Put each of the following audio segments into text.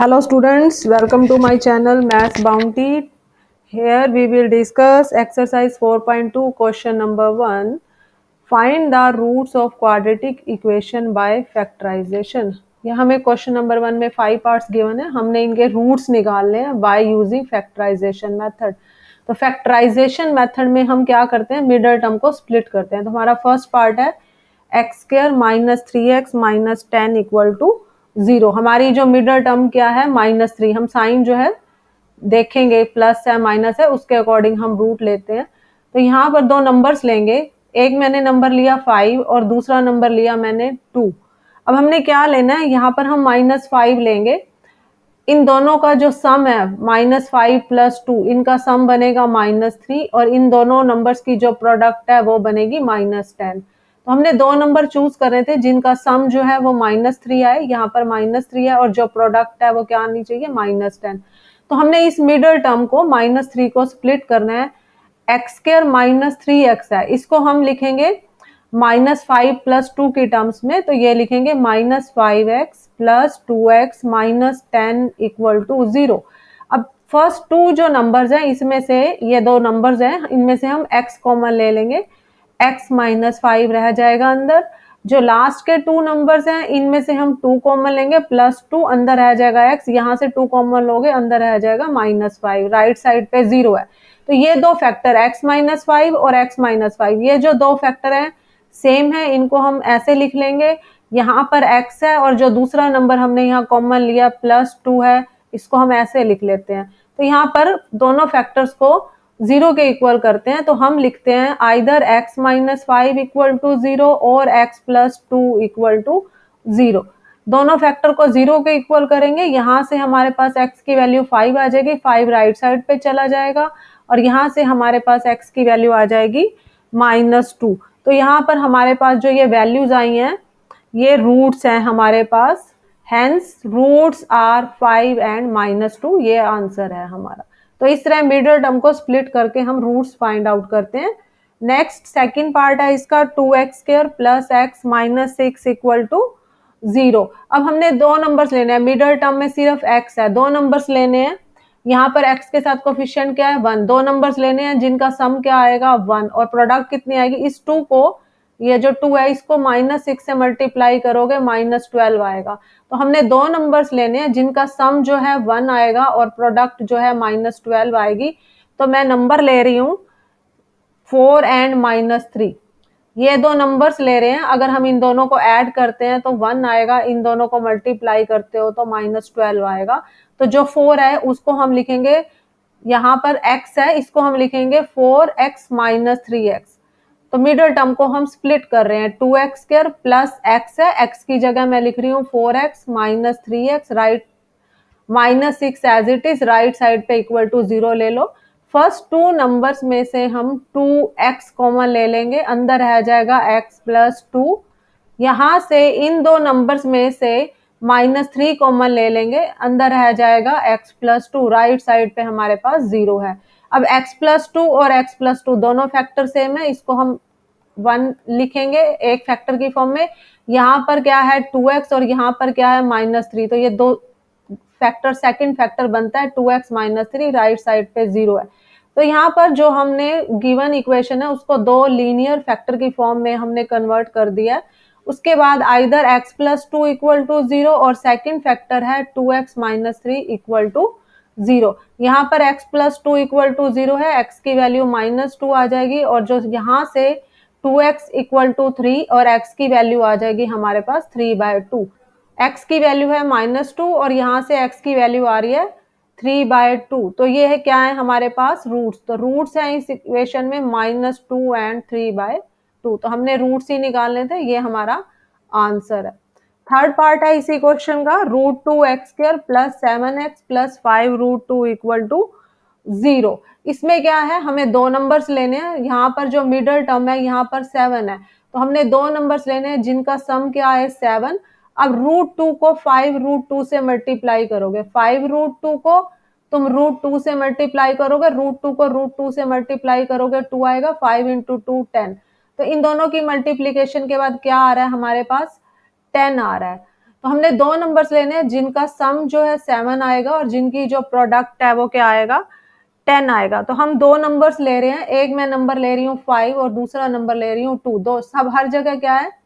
Hello students, welcome to my channel Maths Bounty. Here we will discuss exercise 4.2 question number 1. Find the roots of quadratic equation by factorization. यह हमें question number 1 में 5 parts given है, हमने इनके roots निकालने हैं by using factorisation method. तो factorisation method में हम क्या करते हैं, मिडल टर्म को स्प्लिट करते हैं। तो हमारा फर्स्ट पार्ट है x square minus 3x minus 10 equal to 0। हमारी जो मिडल टर्म क्या है -3, हम साइन जो है देखेंगे प्लस है माइनस है उसके अकॉर्डिंग हम रूट लेते हैं। तो यहाँ पर दो नंबर्स लेंगे, एक मैंने नंबर लिया 5 और दूसरा नंबर लिया मैंने 2। अब हमने क्या लेना है, यहाँ पर हम -5 लेंगे, इन दोनों का जो सम है -5 प्लस 2, इनका सम बनेगा -3 और इन दोनों नंबर्स की जो प्रोडक्ट है वो बनेगी -10। तो हमने दो नंबर चूज कर रहे थे जिनका सम जो है वो -3 आए, यहाँ पर -3 है और जो प्रोडक्ट है वो क्या आनी चाहिए -10। तो हमने इस मिडल टर्म को -3 को स्प्लिट करना है। एक्स स्क्वायर -3x है, इसको हम लिखेंगे -5 प्लस 2 की टर्म्स में, तो ये लिखेंगे -5x plus 2x minus 10 equal to 0। अब फर्स्ट टू जो नंबर्स हैं इसमें से, ये दो नंबर्स हैं इनमें से हम x कॉमन ले लेंगे, x -5 रह जाएगा अंदर। जो लास्ट के टू नंबर्स हैं इनमें से हम 2 कॉमन लेंगे, प्लस 2 अंदर रह जाएगा x, यहाँ से 2 कॉमन लोगे अंदर रह जाएगा -5, राइट साइड पे 0 है। तो ये दो फैक्टर x -5 और x -5, ये जो दो फैक्टर हैं सेम है, इनको हम ऐसे लिख लेंगे। यहाँ पर x है और जो दूसरा नंबर हमने यहाँ कॉमन लिया +2 है, इसको हम ऐसे लिख लेते हैं। तो यहाँ पर दोनों फैक्टर्स को 0 के इक्वल करते हैं, तो हम लिखते हैं आइदर x -5 इक्वल टू 0 और x +2 इक्वल टू 0। दोनों फैक्टर को 0 के इक्वल करेंगे, यहाँ से हमारे पास x की वैल्यू 5 आ जाएगी, 5 राइट साइड पे चला जाएगा और यहाँ से हमारे पास x की वैल्यू आ जाएगी -2। तो यहाँ पर हमारे पास जो ये वैल्यूज आई हैं ये रूट्स हैं हमारे पास, हेंस रूट्स आर 5 एंड -2, ये आंसर है हमारा। तो इस तरह मिडल टर्म को स्प्लिट करके हम रूट्स फाइंड आउट करते हैं। नेक्स्ट सेकंड पार्ट है इसका 2x² plus x minus 6 equal to 0। अब हमने दो नंबर्स लेने हैं, मिडल टर्म में सिर्फ x है, दो नंबर्स लेने हैं। यहाँ पर x के साथ कोफिशिएंट क्या है 1, दो नंबर्स लेने हैं जिनका सम क्या आएगा 1 और प्रोडक्ट कितनी आएगी, इस 2 को, ये जो 2 है इसको -6 से मल्टीप्लाई करोगे -12 आएगा। तो हमने दो नंबर्स लेने हैं जिनका सम जो है 1 आएगा और प्रोडक्ट जो है -12 आएगी। तो मैं नंबर ले रही हूँ 4 एंड -3, ये दो नंबर्स ले रहे हैं। अगर हम इन दोनों को ऐड करते हैं तो 1 आएगा, इन दोनों को मल्टीप्लाई करते हो तो -12 आएगा। तो जो 4 है उसको हम लिखेंगे, यहाँ पर x है इसको हम लिखेंगे 4x - 3x। तो मिडल टर्म को हम स्प्लिट कर रहे हैं, 2x² प्लस x है, x की जगह मैं लिख रही हूँ 4x - 3x, right -6 as it is, right side पे इक्वल टू 0 ले लो। फर्स्ट टू नंबर्स में से हम 2x कॉमन ले लेंगे, अंदर रह जाएगा x +2। यहाँ से इन दो नंबर्स में से -3 कॉमन ले लेंगे, अंदर रह जाएगा x +2, राइट साइड पे हमारे पास 0 है। अब x +2 और x +2 दोनों फैक्टर सेम है, इसको हम 1 लिखेंगे एक फैक्टर की फॉर्म में। यहाँ पर क्या है 2x और यहाँ पर क्या है -3, तो ये दो फैक्टर सेकंड फैक्टर बनता है 2x - 3, राइट साइड पे 0 है। तो यहाँ पर जो हमने गिवन इक्वेशन है उसको दो लीनियर फैक्टर की फॉर्म में हमने कन्वर्ट कर दिया है। उसके बाद आइदर x +2 इक्वल टू 0 और सेकंड फैक्टर है 2x - 3 इक्वल टू 0। यहाँ पर x +2 इक्वल टू 0 है, x की वैल्यू -2 आ जाएगी और जो यहाँ से 2x इक्वल टू 3 और x की वैल्यू आ जाएगी हमारे पास 3/2। x की वैल्यू है -2 और यहाँ से x की वैल्यू आ रही है 3/2। तो ये है क्या है हमारे पास रूट्स, तो रूट्स है इस इक्वेशन में -2 एंड 3/2। तो हमने रूट्स ही निकालने थे, ये हमारा आंसर है। थर्ड पार्ट है इसी क्वेश्चन का, √2x² plus 7x plus 5√2 equal to 0। इसमें क्या है, हमें दो नंबर्स लेने हैं, यहाँ पर जो मिडल टर्म है यहाँ पर 7 है, तो हमने दो नंबर्स लेने हैं जिनका सम क्या है 7। अब √2 को 5√2 से मल्टीप्लाई करोगे, 5√2 को तुम √2 से मल्टीप्लाई करोगे, √2 को √2 से मल्टीप्लाई करोगे 2 आएगा, 5 × 2 10। तो इन दोनों की मल्टीप्लीकेशन के बाद क्या आ रहा है हमारे पास 10 आ रहा है। तो हमने दो नंबर्स लेने हैं जिनका सम जो है 7 आएगा और जिनकी जो प्रोडक्ट है वो क्या आएगा, 10 आएगा। तो हम दो नंबर्स ले रहे हैं, एक मैं नंबर ले रही हूँ 5 और दूसरा नंबर ले रही हूँ 2। दो सब हर जगह क्या है,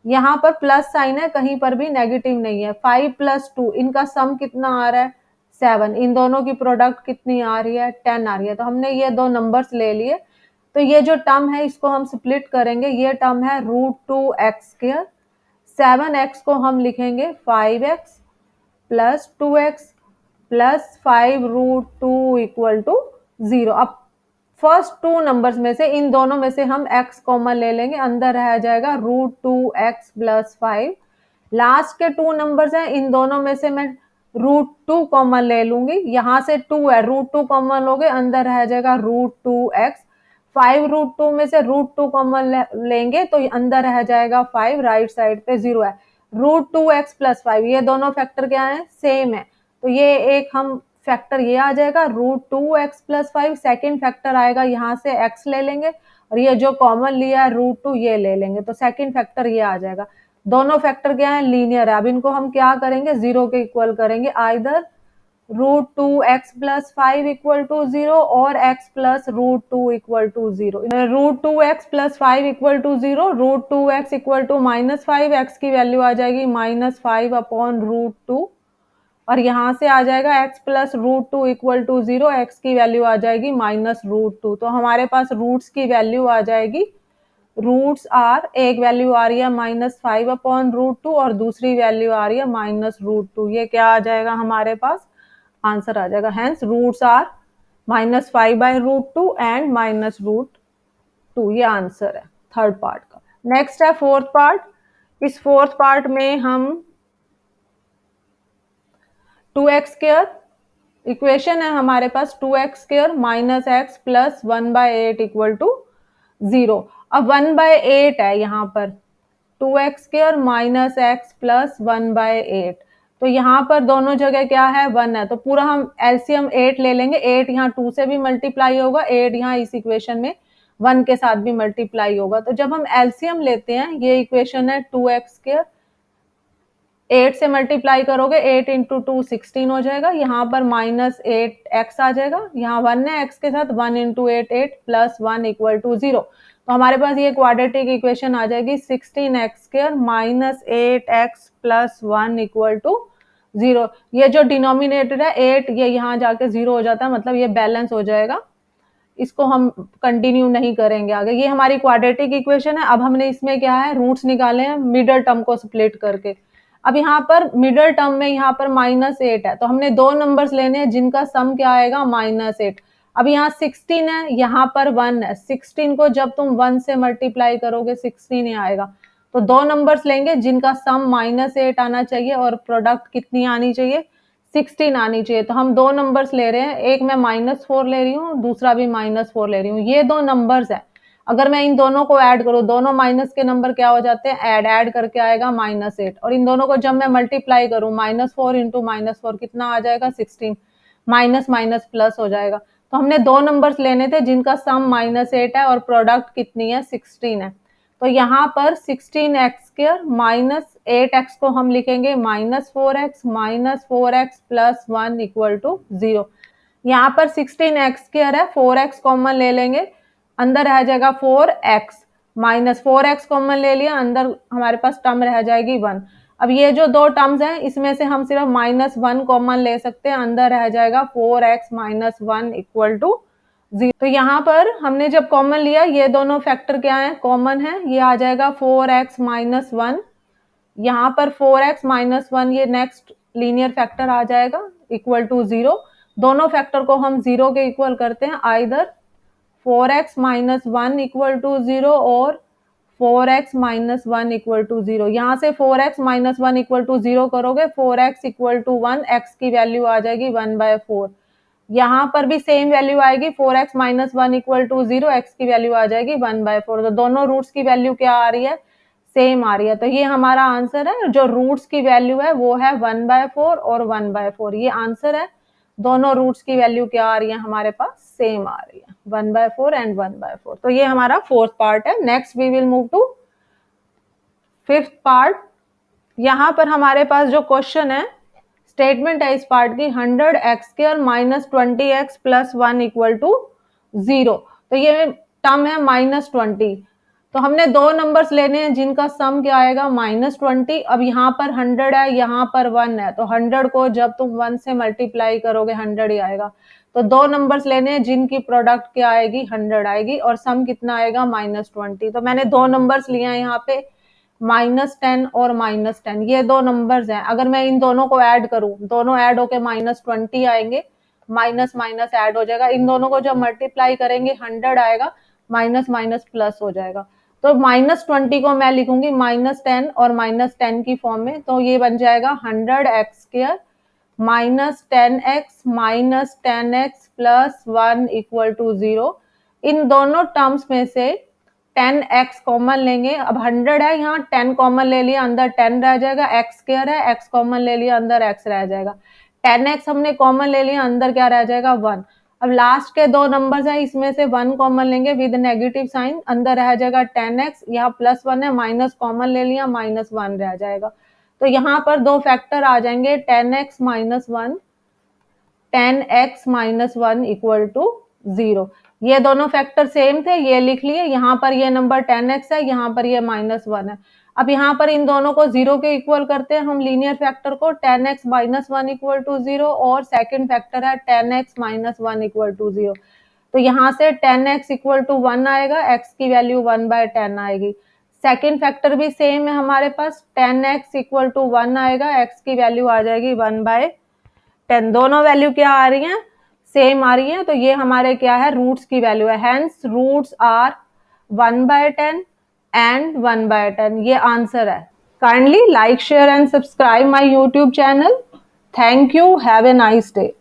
यहाँ पर प्लस साइन है, कहीं पर भी नेगेटिव नहीं है। 5 + 2 इनका सम कितना आ रहा है, 7। इन दोनों की प्रोडक्ट कितनी आ रही है, 10 आ रही है। तो हमने ये दो नंबर्स ले लिए। तो ये जो टर्म है इसको हम स्प्लिट करेंगे, ये टर्म है √2x²। 7x को हम लिखेंगे 5x + 2x + 5√2 = 0। अब फर्स्ट टू नंबर्स में से इन दोनों में से हम x कॉमन ले लेंगे, अंदर रह जाएगा √2x + 5। लास्ट के टू नंबर्स हैं, इन दोनों में से मैं √2 कॉमन ले लूंगी, यहाँ से 2 है, √2 कॉमन लोगे, अंदर रह जाएगा √2x। 5√2 में से √2 कॉमन लेंगे तो अंदर रह जाएगा 5, राइट साइड पे 0 है। √2x + 5 ये दोनों फैक्टर क्या है, सेम है। तो ये एक हम फैक्टर ये आ जाएगा √2x + 5। सेकेंड फैक्टर आएगा, यहाँ से x ले लेंगे और ये जो कॉमन लिया है √2 ये ले लेंगे, तो सेकेंड फैक्टर ये आ जाएगा। दोनों फैक्टर क्या है, लीनियर है। अब इनको हम क्या करेंगे, 0 के इक्वल करेंगे, आइदर √2x + 5 = 0 और x + √2 = 0। √2x + 5 = 0, √2x = -5, x की वैल्यू आ जाएगी -5/√2 और यहाँ से आ जाएगा x + √2 = 0, x की वैल्यू आ जाएगी -√2। तो हमारे पास रूट्स की वैल्यू आ जाएगी, रूट्स आर, एक वैल्यू आ रही है -5/√2 और दूसरी वैल्यू आ रही है -√2। ये क्या आ जाएगा, हमारे पास आंसर आ जाएगा। Hence roots are -5/√2 and -√2। ये आंसर है थर्ड पार्ट का। नेक्स्ट है फोर्थ पार्ट। इस फोर्थ पार्ट में हम 2x² इक्वेशन है हमारे पास, 2x² - x + 1/8 = 0। अब 1/8 है यहाँ पर, 2x² - x + 1/8। तो यहाँ पर दोनों जगह क्या है, 1 है, तो पूरा हम एलसीएम 8 ले लेंगे। 8 यहाँ 2 से भी मल्टीप्लाई होगा, 8 यहाँ इस इक्वेशन में 1 के साथ भी मल्टीप्लाई होगा। तो जब हम एलसीएम लेते हैं, ये इक्वेशन है 2x², 8 से मल्टीप्लाई करोगे, 8 × 2 16 हो जाएगा, यहाँ पर -8x आ जाएगा, यहाँ 1 है x के साथ, 1 × 8 8 + 1 = 0। तो हमारे पास ये क्वाड्रेटिक इक्वेशन आ जाएगी 16x² - 8x + 1 = 0। ये जो डिनोमिनेटर है 8, ये यहाँ जाके 0 हो जाता है, मतलब ये बैलेंस हो जाएगा। इसको हम कंटिन्यू नहीं करेंगे आगे। ये हमारी क्वाड्रेटिक इक्वेशन है। अब हमने इसमें क्या है, रूट्स निकाले हैं मिडल टर्म को स्प्लिट करके। अब यहाँ पर मिडल टर्म में यहाँ पर -8 है, तो हमने दो नंबर्स लेने हैं जिनका सम क्या आएगा, -8। अब यहाँ 16 है, यहाँ पर 1 है। 16 को जब तुम 1 से मल्टीप्लाई करोगे 16 ही आएगा। तो दो नंबर्स लेंगे जिनका सम -8 आना चाहिए और प्रोडक्ट कितनी आनी चाहिए, 16 आनी चाहिए। तो हम दो नंबर्स ले रहे हैं, एक मैं -4 ले रही हूँ, दूसरा भी -4 ले रही हूँ। ये दो नंबर्स है, अगर मैं इन दोनों को ऐड करूँ, दोनों माइनस के नंबर क्या हो जाते हैं, ऐड करके आएगा -8। और इन दोनों को जब मैं मल्टीप्लाई करूँ, -4 × -4 कितना आ जाएगा, 16। माइनस माइनस प्लस हो जाएगा। तो हमने दो नंबर्स लेने थे जिनका सम -8 है और प्रोडक्ट कितनी है, 16 है। तो यहाँ पर 16x² - 8x को हम लिखेंगे -4x + 1 = 0। यहाँ पर 16x² है, 4x कॉमन ले लेंगे, अंदर रह जाएगा 4x, -4x कॉमन ले लिया, अंदर हमारे पास टर्म रह जाएगी 1। अब ये जो दो टर्म्स हैं, इसमें से हम सिर्फ -1 कॉमन ले सकते हैं, अंदर रह जाएगा 4x - 1 = 0। तो यहाँ पर हमने जब कॉमन लिया, ये दोनों फैक्टर क्या है, कॉमन है, ये आ जाएगा 4x - 1। यहाँ पर 4x - 1 ये नेक्स्ट लीनियर फैक्टर आ जाएगा = 0। दोनों फैक्टर को हम 0 के इक्वल करते हैं, आइदर 4x - 1 = 0 और 4x - 1 = 0। यहाँ से 4x - 1 = 0 करोगे, 4x = 1, x की वैल्यू आ जाएगी 1/4। यहाँ पर भी सेम वैल्यू आएगी, 4x - 1 = 0, x की वैल्यू आ जाएगी 1/4। तो दोनों रूट्स की वैल्यू क्या आ रही है, सेम आ रही है। तो ये हमारा आंसर है, जो रूट्स की वैल्यू है वो है 1/4 और 1/4। ये आंसर है, दोनों रूट्स की वैल्यू क्या आ रही है, हमारे पास सेम आ रही है, 1/4 एंड 1/4। तो ये हमारा फोर्थ पार्ट है। Next we will move to fifth part. यहाँ पर हमारे पास जो क्वेश्चन है, स्टेटमेंट है इस पार्ट की, 100x² minus 20x plus 1 equal to 0। तो ये टर्म है -20। तो हमने दो नंबर्स लेने हैं जिनका सम क्या आएगा, -20। अब यहाँ पर 100 है, यहाँ पर 1 है, तो 100 को जब तुम 1 से मल्टीप्लाई करोगे 100 ही आएगा। तो दो नंबर्स लेने हैं जिनकी प्रोडक्ट क्या आएगी, 100 आएगी, और सम कितना आएगा, -20। तो मैंने दो नंबर्स लिए हैं यहाँ पे, -10 और -10, ये दो नंबर्स हैं। अगर मैं इन दोनों को ऐड करूं, दोनों ऐड होके -20 आएंगे, माइनस माइनस ऐड हो जाएगा, इन दोनों को जब मल्टीप्लाई करेंगे 100 आएगा, माइनस माइनस प्लस हो जाएगा। तो -20 को मैं लिखूंगी -10 और -10 की फॉर्म में, तो ये बन जाएगा 100x² minus 10x minus 10x plus 1 equal to 0। इन दोनों टर्म्स में से 10x कॉमन लेंगे। अब 100 है, यहाँ 10 कॉमन ले लिया, अंदर 10 रह जाएगा, x² है, x कॉमन ले लिया, अंदर x रह जाएगा। 10x हमने कॉमन ले लिया, अंदर क्या रह जाएगा, 1। अब लास्ट के दो नंबर्स है, इसमें से 1 कॉमन लेंगे विद नेगेटिव साइन, अंदर रह जाएगा 10x, यहाँ +1 है, माइनस कॉमन ले लिया, -1 रह जाएगा। तो यहाँ पर दो फैक्टर आ जाएंगे, 10x minus 1, 10x minus 1 equal to 0। ये दोनों फैक्टर सेम थे, ये लिख लिए। यहाँ पर ये नंबर 10x है, यहाँ पर ये -1 है। अब यहाँ पर इन दोनों को 0 के इक्वल करते हैं हम लीनियर फैक्टर को, 10x माइनस 1 इक्वल टू 0, और सेकेंड फैक्टर है 10x माइनस 1 इक्वल टू 0। तो यहाँ से 10x इक्वल टू 1 आएगा, x की वैल्यू 1/10 आएगी। सेकेंड फैक्टर भी सेम है हमारे पास, 10x इक्वल टू 1 आएगा, x की वैल्यू आ जाएगी 1/10। दोनों वैल्यू क्या आ रही हैं, सेम आ रही है। तो ये हमारे क्या है, रूट्स की वैल्यू है, हेंस रूट्स आर 1/10 एंड 1/10, ये आंसर है। Kindly like, share and subscribe my YouTube channel. Thank you, have a nice day.